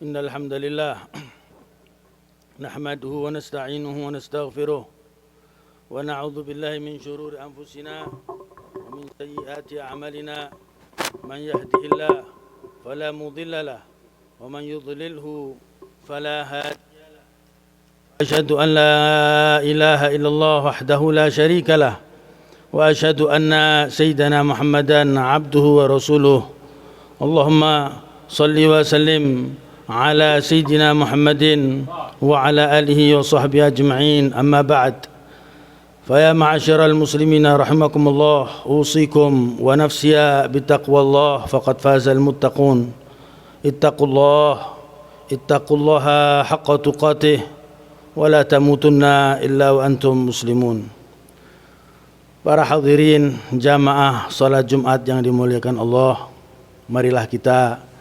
إن الحمد لله نحمده ونستعينه ونستغفره ونعوذ بالله من شرور أنفسنا ومن سيئات أعمالنا من يهده الله فلا مضل له ومن يضلله فلا هادي له أشهد أن لا إله إلا الله وحده لا شريك له وأشهد أن سيدنا محمدا عبده ورسوله اللهم صل وسلم على سيدنا محمد وعلى آله وصحبه أجمعين أما بعد فيا معاشر المسلمين رحمكم الله أوصيكم ونفسي بتقوى الله فقد فاز المتقون اتقوا الله حق تقاته ولا تموتن إلا وأنتم مسلمون. Para hadirin jamaah salat Jumat yang dimuliakan Allah, marilah kita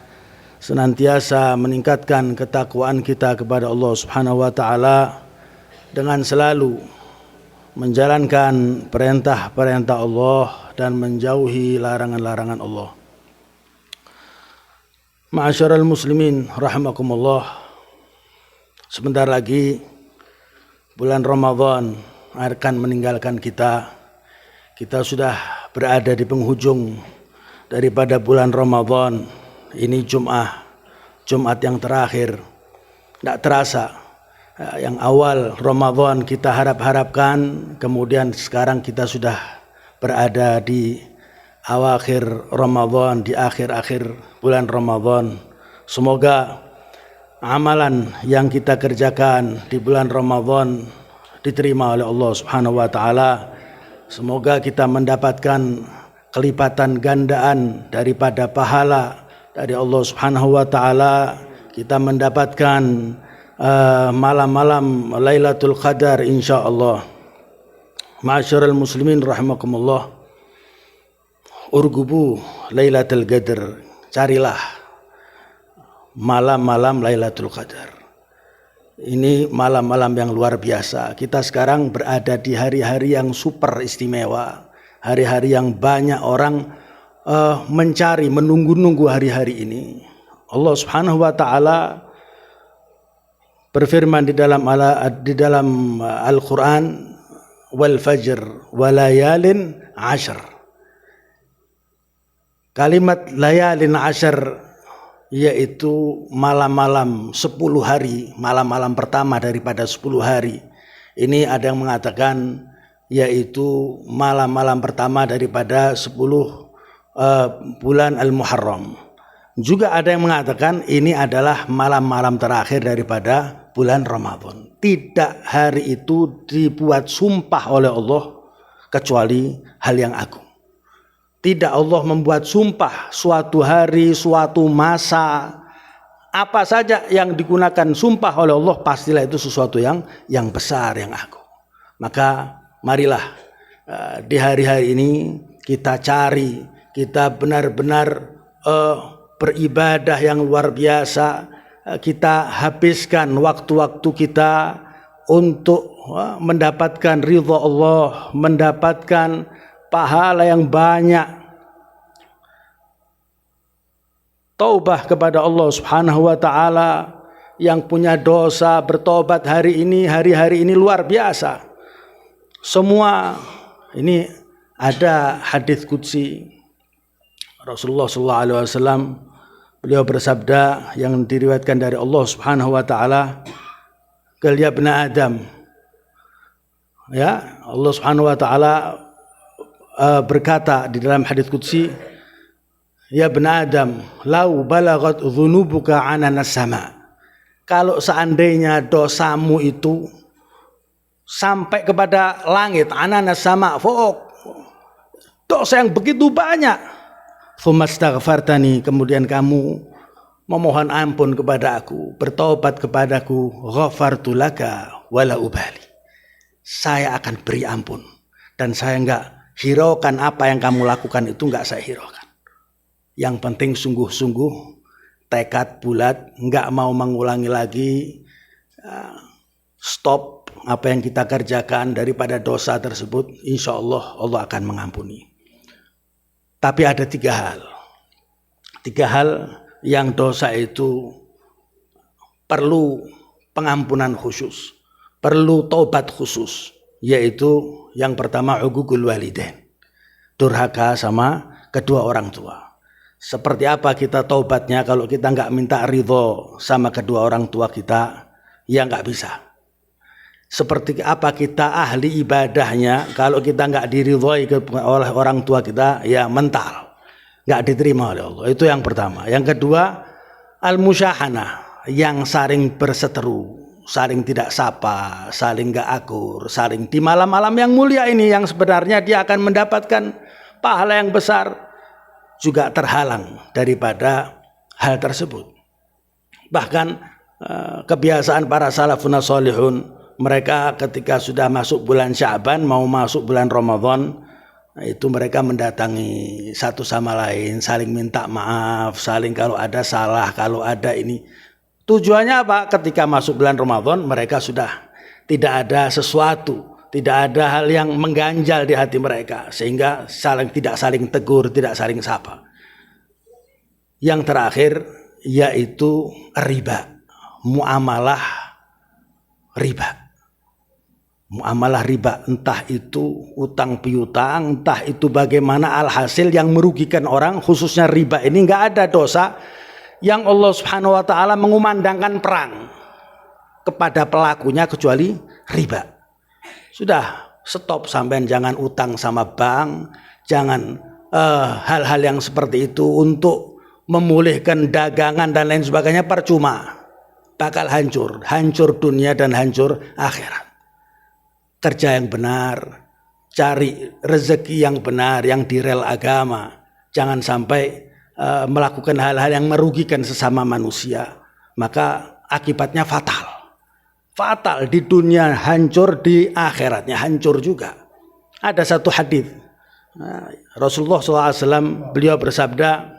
senantiasa meningkatkan ketakwaan kita kepada Allah Subhanahu wa taala dengan selalu menjalankan perintah-perintah Allah dan menjauhi larangan-larangan Allah. Ma'asyiral muslimin rahimakumullah. Sebentar lagi bulan Ramadan akan meninggalkan kita. Kita sudah berada di penghujung daripada bulan Ramadan. Ini Jumat yang terakhir. Tidak terasa. Yang awal Ramadan kita harap-harapkan, kemudian sekarang kita sudah berada di awakhir Ramadan, di akhir-akhir bulan Ramadan. Semoga amalan yang kita kerjakan di bulan Ramadan diterima oleh Allah Subhanahu wa taala. Semoga kita mendapatkan kelipatan gandaan daripada pahala dari Allah Subhanahu wa taala. Kita mendapatkan malam-malam Lailatul Qadar insyaallah. Ma'asyiral muslimin rahimakumullah. Urgubu Lailatul Qadar. Carilah malam-malam Lailatul Qadar. Ini malam-malam yang luar biasa. Kita sekarang berada di hari-hari yang super istimewa. Hari-hari yang banyak orang mencari, menunggu-nunggu hari-hari ini. Allah Subhanahu wa taala berfirman di dalam Al-Qur'an, wal fajr walayalin ashr. Kalimat layalin ashr yaitu malam-malam 10 hari, malam-malam pertama daripada 10 hari. Ini ada yang mengatakan yaitu malam-malam pertama daripada 10 bulan Al-Muharram. Juga ada yang mengatakan ini adalah malam-malam terakhir daripada bulan Ramadan. Tidak hari itu dibuat sumpah oleh Allah kecuali hal yang agung. Tidak Allah membuat sumpah suatu hari, suatu masa, apa saja yang digunakan sumpah oleh Allah pastilah itu sesuatu yang besar, yang agung. Maka marilah di hari-hari ini kita cari, kita benar-benar beribadah yang luar biasa. Kita habiskan waktu-waktu kita untuk mendapatkan ridha Allah, mendapatkan pahala yang banyak. Taubah kepada Allah Subhanahu wa taala. Yang punya dosa bertobat hari ini, hari-hari ini luar biasa. Semua ini ada hadis qudsi Rasulullah sallallahu alaihi wasallam. Beliau bersabda yang diriwayatkan dari Allah Subhanahu wa taala, "Qul ya ibna Adam." Ya, Allah Subhanahu wa taala berkata di dalam hadis qudsi, "Ya ibna Adam, lau balagat dzunubuka ananas sama." Kalau seandainya dosamu itu sampai kepada langit, ananas sama, fawq, dosa yang begitu banyak, Fumastaghfartani, kemudian kamu memohon ampun kepada aku, bertobat kepadaku, ghafartu laka wala ubali. Saya akan beri ampun dan saya enggak hiraukan apa yang kamu lakukan itu, enggak saya hiraukan. Yang penting sungguh-sungguh tekad bulat, enggak mau mengulangi lagi. Stop apa yang kita kerjakan daripada dosa tersebut, insyaallah Allah akan mengampuni. Tapi ada tiga hal yang dosa itu perlu pengampunan khusus, perlu taubat khusus, yaitu yang pertama uququl walidain, durhaka sama kedua orang tua. Seperti apa kita taubatnya kalau kita nggak minta ridho sama kedua orang tua kita? Ya nggak bisa. Seperti apa kita ahli ibadahnya kalau kita nggak diridhoi oleh orang tua kita? Ya mental, nggak diterima oleh Allah. Itu yang pertama. Yang kedua, al-musyahanah, yang saling berseteru, saling tidak sapa, saling nggak akur, saling di malam-malam yang mulia ini yang sebenarnya dia akan mendapatkan pahala yang besar, juga terhalang daripada hal tersebut. Bahkan kebiasaan para salafun sholihun, mereka ketika sudah masuk bulan Sya'ban mau masuk bulan Ramadan, itu mereka mendatangi satu sama lain, saling minta maaf, saling kalau ada salah, kalau ada ini. Tujuannya apa? Ketika masuk bulan Ramadan mereka sudah tidak ada sesuatu, tidak ada hal yang mengganjal di hati mereka, sehingga tidak saling tegur, tidak saling sapa. Yang terakhir yaitu riba, muamalah riba. Muamalah riba, entah itu utang piutang, entah itu bagaimana, alhasil yang merugikan orang, khususnya riba ini nggak ada dosa yang Allah Subhanahu wa taala mengumandangkan perang kepada pelakunya kecuali riba. Sudah stop, sampean jangan utang sama bank, jangan hal-hal yang seperti itu untuk memulihkan dagangan dan lain sebagainya, percuma, bakal hancur dunia dan hancur akhirat. Kerja yang benar, cari rezeki yang benar, yang di rel agama, jangan sampai melakukan hal-hal yang merugikan sesama manusia, maka akibatnya fatal di dunia hancur, di akhiratnya hancur juga. Ada satu hadis Rasulullah SAW, beliau bersabda,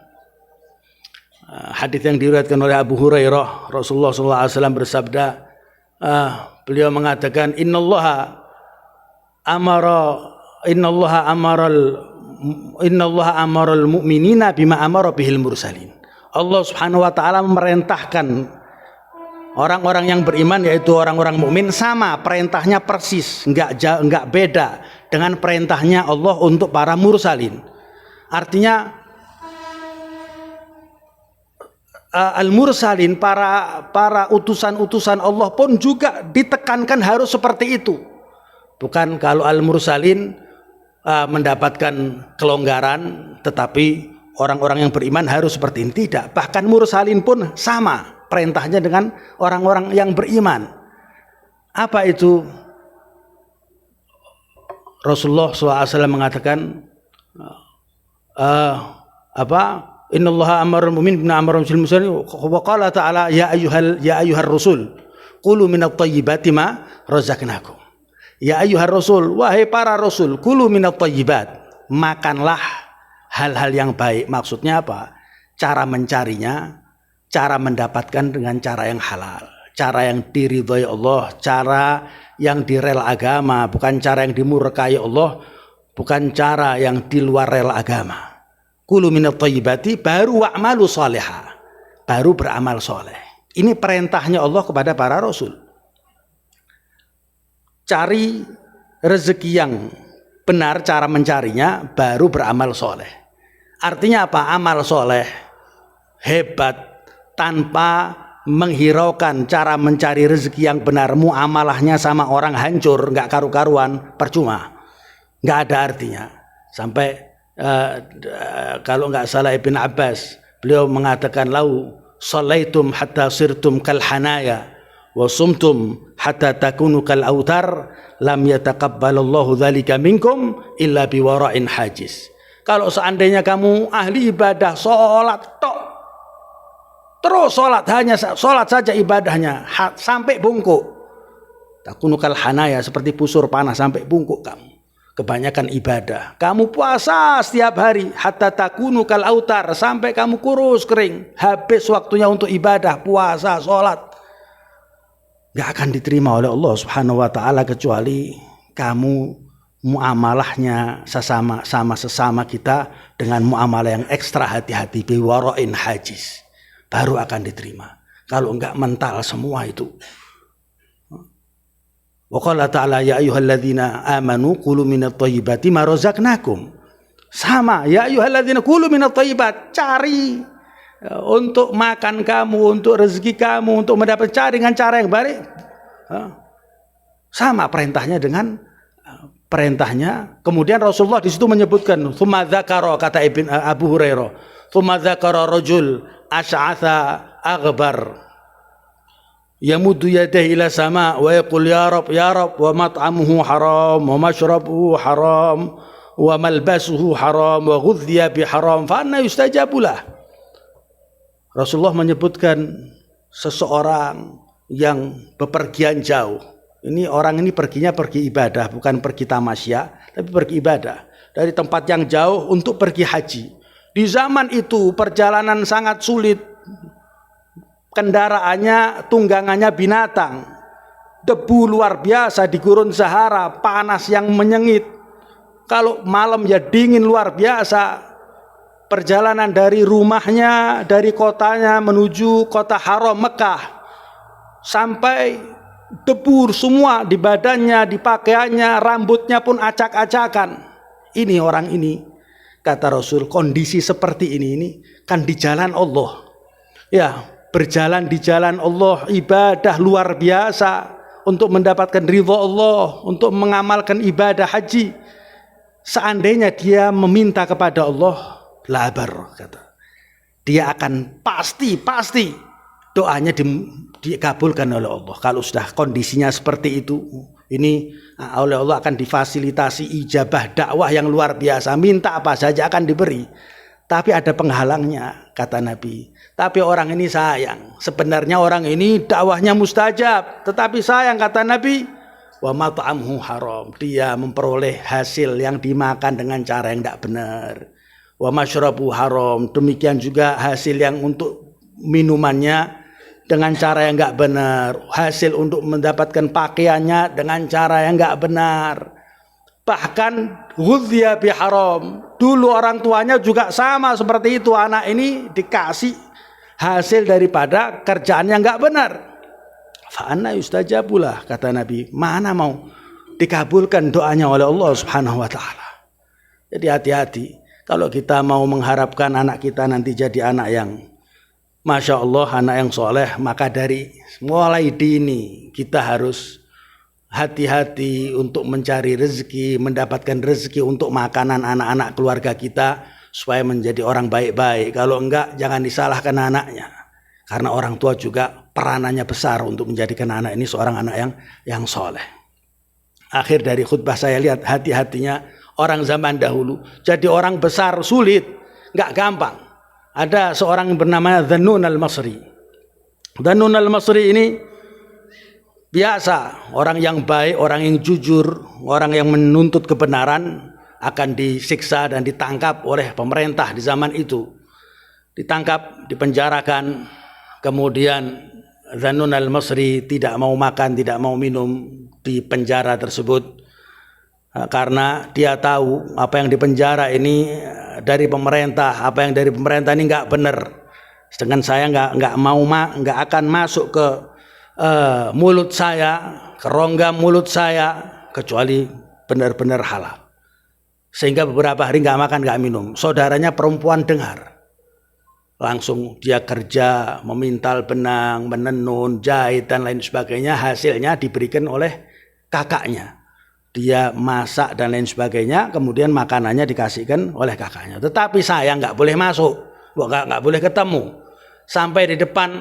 hadis yang diriwayatkan oleh Abu Hurairah, Rasulullah SAW bersabda, beliau mengatakan, innallaha amaral mu'minina bima amara bihil mursalin. Allah Subhanahu wa taala memerintahkan orang-orang yang beriman, yaitu orang-orang mukmin, sama perintahnya persis, enggak beda dengan perintahnya Allah untuk para mursalin. Artinya al-mursalin, para utusan-utusan Allah pun juga ditekankan harus seperti itu. Bukan kalau al-mursalin mendapatkan kelonggaran, tetapi orang-orang yang beriman harus seperti ini. Tidak, bahkan mursalin pun sama perintahnya dengan orang-orang yang beriman. Apa itu? Rasulullah SAW mengatakan, innallaha amarul mu'min bima amara bil muslimin, wa qala ta'ala ya ayyuhar rasul qulu minat thayyibati ma razaqnakum. Ya ayyuhar rasul, wahai para rasul, qulu minat thayyibat, makanlah hal-hal yang baik. Maksudnya apa? Cara mencarinya, cara mendapatkan dengan cara yang halal, cara yang diridhoi Allah, cara yang di rel agama, bukan cara yang dimurkai Allah, bukan cara yang di luar rel agama. Kulu minat thayyibati, baru wa'malu salihah, baru beramal soleh. Ini perintahnya Allah kepada para rasul. Cari rezeki yang benar, cara mencarinya, baru beramal soleh. Artinya apa? Amal soleh hebat tanpa menghiraukan cara mencari rezeki yang benar, muamalahnya sama orang hancur, nggak karu-karuan, percuma, nggak ada artinya. Sampai kalau nggak salah Ibn Abbas, beliau mengatakan, lau salaitum hatta sirtum kal hanaya wa sumtum hatta takunu kal autar lam yataqabbalallahu dzalika minkum illa biwara'in hajiz. Kalau seandainya kamu ahli ibadah, sholat tok, terus sholat, hanya sholat saja ibadahnya sampai bungkuk, takunu kal hanaya, seperti busur panah sampai bungkuk kamu, kebanyakan ibadah. Kamu puasa setiap hari hatta takunu kal autar, sampai kamu kurus kering, habis waktunya untuk ibadah, puasa, sholat, gak akan diterima oleh Allah Subhanahu wa taala kecuali kamu muamalahnya sesama kita dengan muamalah yang ekstra hati-hati, biwara'in hajiz, baru akan diterima. Kalau enggak mental semua itu. Wa qala ta'ala ya ayyuhalladzina amanu kulu minat thayyibati ma razaqnakum. Sama, ya ayyuhalladzina kulu minat thayyibat, cari untuk makan kamu, untuk rezeki kamu, untuk mendapat, cari dengan cara yang baik. Sama perintahnya dengan perintahnya. Kemudian Rasulullah di situ menyebutkan tsumma dzakara, kata Abu Hurairah, tsumma dzakara rajul asy'atha aghbar yamuddu yadayhi ila sama wa yaqul ya rab wa mat'amuhu haram wa mashrabuhu haram wa malbasuhu haram wa ghudhiya bi haram fa anna yustajabu lah. Rasulullah menyebutkan seseorang yang bepergian jauh. Ini orang ini perginya pergi ibadah, bukan pergi tamasya, tapi pergi ibadah dari tempat yang jauh untuk pergi haji. Di zaman itu perjalanan sangat sulit. Kendaraannya, tunggangannya binatang, debu luar biasa di gurun Sahara, panas yang menyengit. Kalau malam ya dingin luar biasa. Perjalanan dari rumahnya, dari kotanya menuju kota haram Mekah, sampai debu semua di badannya, di pakaiannya, rambutnya pun acak-acakan. Ini orang ini, kata Rasul, kondisi seperti ini kan di jalan Allah. Ya, berjalan di jalan Allah, ibadah luar biasa untuk mendapatkan ridha Allah, untuk mengamalkan ibadah haji. Seandainya dia meminta kepada Allah, labar, kata, dia akan pasti doanya dikabulkan oleh Allah. Kalau sudah kondisinya seperti itu, ini oleh Allah akan difasilitasi ijabah dakwah yang luar biasa. Minta apa saja akan diberi. Tapi ada penghalangnya, kata Nabi. Tapi orang ini sayang. Sebenarnya orang ini dakwahnya mustajab, tetapi sayang, kata Nabi, wa mat'amhu haram. Dia memperoleh hasil yang dimakan dengan cara yang tidak benar. Wa masyrabu haram. Demikian juga hasil yang untuk minumannya dengan cara yang enggak benar, hasil untuk mendapatkan pakaiannya dengan cara yang enggak benar. Bahkan ghudhiya bi haram. Dulu orang tuanya juga sama seperti itu, anak ini dikasih hasil daripada kerjaan yang enggak benar. Fa anna yustajabulah, kata Nabi, mana mau dikabulkan doanya oleh Allah Subhanahu wa taala. Jadi hati-hati kalau kita mau mengharapkan anak kita nanti jadi anak yang Masya Allah, anak yang soleh, maka dari mulai dini kita harus hati-hati untuk mencari rezeki, mendapatkan rezeki untuk makanan anak-anak keluarga kita supaya menjadi orang baik-baik. Kalau enggak, jangan disalahkan anaknya, karena orang tua juga peranannya besar untuk menjadikan anak ini seorang anak yang soleh. Akhir dari khutbah saya lihat hati-hatinya orang zaman dahulu. Jadi orang besar sulit, enggak gampang. Ada seorang yang bernama Dhannun al-Masri. Dhannun al-Masri ini biasa, orang yang baik, orang yang jujur, orang yang menuntut kebenaran akan disiksa dan ditangkap oleh pemerintah di zaman itu. Ditangkap, dipenjarakan, kemudian Dhannun al-Masri tidak mau makan, tidak mau minum di penjara tersebut. Karena dia tahu apa yang dipenjara ini dari pemerintah, apa yang dari pemerintah ini nggak benar. Sedangkan saya nggak akan masuk ke mulut saya, ke rongga mulut saya kecuali benar-benar halal. Sehingga beberapa hari nggak makan, nggak minum. Saudaranya perempuan dengar, langsung dia kerja, memintal benang, menenun, jahit dan lain sebagainya. Hasilnya diberikan oleh kakaknya. Dia masak dan lain sebagainya, kemudian makanannya dikasihkan oleh kakaknya. Tetapi saya nggak boleh masuk, nggak boleh ketemu. Sampai di depan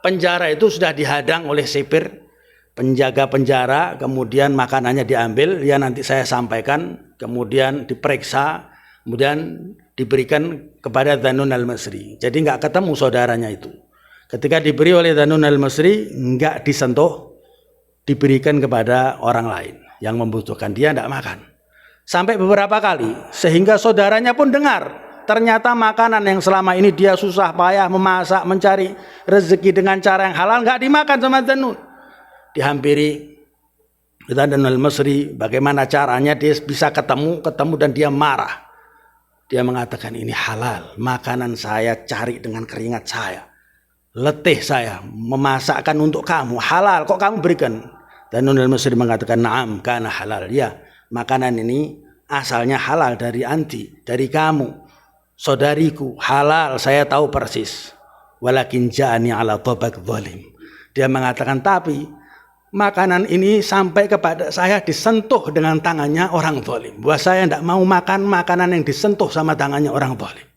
penjara itu sudah dihadang oleh sipir, penjaga penjara, kemudian makanannya diambil, ya nanti saya sampaikan, kemudian diperiksa, kemudian diberikan kepada Dhannun al-Masri. Jadi nggak ketemu saudaranya itu. Ketika diberi oleh Dhannun al-Masri, nggak disentuh, diberikan kepada orang lain yang membutuhkan, dia tidak makan sampai beberapa kali, sehingga saudaranya pun dengar ternyata makanan yang selama ini dia susah payah memasak, mencari rezeki dengan cara yang halal, nggak dimakan sama Dhannun. Dihampiri Dhannun al-Masri, bagaimana caranya dia bisa ketemu dan dia marah. Dia mengatakan ini halal, makanan saya cari dengan keringat saya. letih saya memasakkan untuk kamu, halal kok kamu berikan. Danun al-Misri mengatakan, na'am kana halal. Ya, makanan ini asalnya halal dari anti, dari kamu, saudariku, halal, saya tahu persis. Walakin ja'ani ala tabak zalim. Dia mengatakan, tapi makanan ini sampai kepada saya disentuh dengan tangannya orang zalim. Bahwa saya tidak mau makan makanan yang disentuh sama tangannya orang zalim.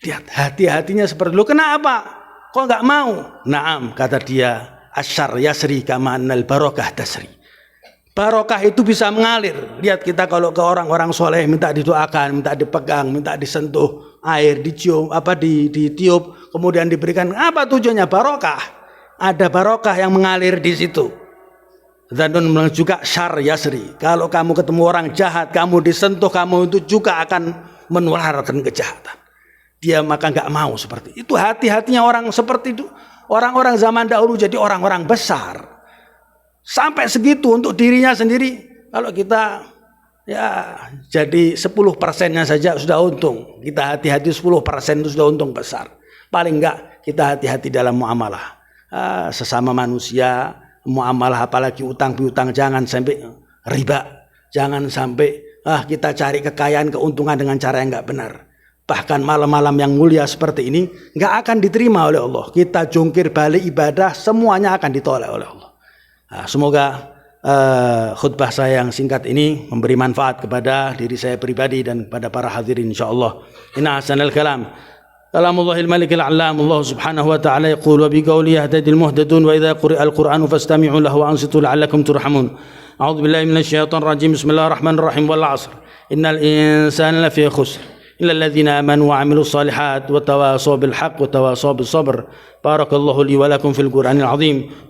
Lihat hati-hatinya seperti dulu. Kenapa? Kok nggak mau? Naam, kata dia, asyar yasri kama annal barokah tasri. Barokah itu bisa mengalir. Lihat kita kalau ke orang-orang soleh minta didoakan, minta dipegang, minta disentuh, air dicium, ditiup, kemudian diberikan. Apa tujuannya? Barokah. Ada barokah yang mengalir di situ. Dan juga syar yasri. Kalau kamu ketemu orang jahat, kamu disentuh, kamu itu juga akan menularkan kejahatan. Dia maka nggak mau seperti itu. Hati-hatinya orang seperti itu. Orang-orang zaman dahulu jadi orang-orang besar. Sampai segitu untuk dirinya sendiri. Kalau kita ya jadi 10%-nya saja sudah untung. Kita hati-hati 10% itu sudah untung besar. Paling enggak kita hati-hati dalam muamalah. Sesama manusia, muamalah apalagi utang piutang, jangan sampai riba. Jangan sampai kita cari kekayaan, keuntungan dengan cara yang enggak benar. Bahkan malam-malam yang mulia seperti ini nggak akan diterima oleh Allah. Kita jungkir balik ibadah, semuanya akan ditolak oleh Allah. Nah, semoga khutbah saya yang singkat ini memberi manfaat kepada diri saya pribadi dan kepada para hadirin insyaallah. Inna hasanal kalam Kalamullahil malikil a'lam. Allah subhanahu wa ta'ala yaqul wa biqawli yahtadil muhtadun wa idza quri'al qur'anu fastami'u lahu wa ansitu la'allakum turhamun. A'udzu billahi minasyaitonir rajim. Bismillahirrahmanirrahim. Wal 'ashr. Innal insana lafi khusr. إلا الذين آمنوا وعملوا الصالحات وتواصوا بالحق وتواصوا بالصبر. بارك الله لي ولكم في القرآن العظيم.